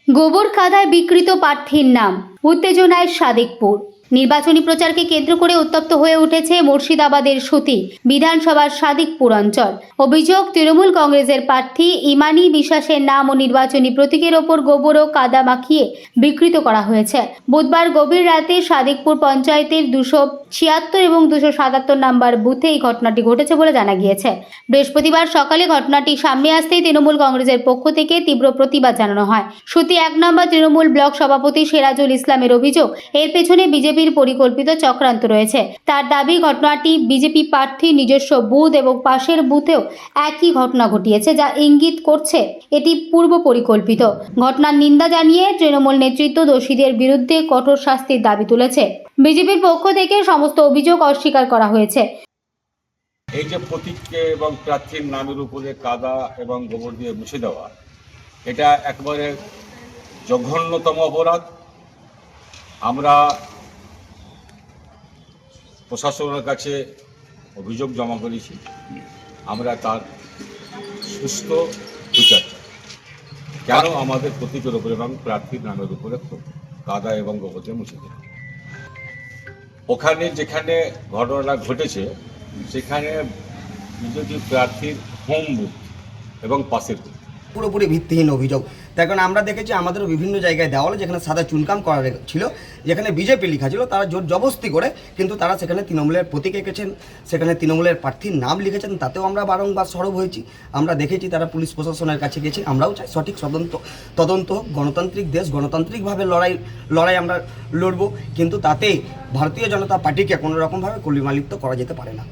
গোবর কাদায় বিকৃত প্রার্থীর নাম, উত্তেজনায় সাদিকপুর। নির্বাচনী প্রচারকে কেন্দ্র করে উত্তপ্ত হয়ে উঠেছে মুর্শিদাবাদের সুতি বিধানসভার সাদিকপুর অঞ্চল। অভিযোগ, তৃণমূল কংগ্রেসের প্রার্থী ইমানি বিশ্বাসের নাম ও নির্বাচনী প্রতীকের ওপর গোবর ও কাদা মাখিয়ে বিকৃত করা হয়েছে। বুধবার গভীর রাতে সাদিকপুর পঞ্চায়েতের 276 এবং 277 নম্বর বুথে এই ঘটনাটি ঘটেছে বলে জানা গিয়েছে। বৃহস্পতিবার সকালে ঘটনাটি সামনে আসতেই তৃণমূল কংগ্রেসের পক্ষ থেকে তীব্র প্রতিবাদ জানানো হয়। সুতি 1 নম্বর তৃণমূল ব্লক সভাপতি সিরাজুল ইসলামের অভিযোগ, এর পেছনে বিজেপির পরিকল্পিত চক্রান্ত রয়েছে। তার দাবি, ঘটনাটি বিজেপি প্রার্থীর নিজস্ব বুথ এবং পাশের বুথেও একই ঘটনা ঘটিয়েছে, যা ইঙ্গিত করছে এটি পূর্ব পরিকল্পিত। ঘটনার নিন্দা জানিয়ে তৃণমূল নেতৃত্ব দোষীদের বিরুদ্ধে কঠোর শাস্তির দাবি তুলেছে। বিজেপির পক্ষ থেকে সমস্ত অভিযোগ অস্বীকার করা হয়েছে। এই যে প্রতীককে এবং প্রার্থীর নামের উপরে কাদা এবং গোবর দিয়ে মুছে দেওয়া, এটা একবারে জঘন্যতম অপরাধ। আমরা প্রশাসনের কাছে অভিযোগ জমা করেছি, আমরা তার সুস্থ বিচার চাই। কেন আমাদের প্রতীকের উপরে এবং প্রার্থীর নামের উপরে কাদা এবং গোবর দিয়ে মুছে দেওয়া? ওখানে যেখানে ঘটনাটা ঘটেছে সেখানে বিজেপি প্রার্থীর হোম বুথ এবং পাশের বুথ। পুরোপুরি ভিত্তিহীন অভিযোগ। তার কারণ আমরা দেখেছি আমাদেরও বিভিন্ন জায়গায় দেওয়ালে যেখানে সাদা চুনকাম করা ছিল, যেখানে বিজেপি লেখা ছিল, তারা জোর জবরদস্তি করে কিন্তু তারা সেখানে তৃণমূলের প্রতীক এঁকেছেন, সেখানে তৃণমূলের প্রার্থীর নাম লিখেছেন। তাতেও আমরা বারংবার সরব হয়েছি। আমরা দেখেছি তারা পুলিশ প্রশাসনের কাছে গেছে। আমরাও চাই সঠিক তদন্ত হোক। গণতান্ত্রিক দেশ, গণতান্ত্রিকভাবে লড়াই আমরা লড়ব, কিন্তু তাতে ভারতীয় জনতা পার্টিকে কোনো রকমভাবে কলিমালিপ্ত করা যেতে পারে না।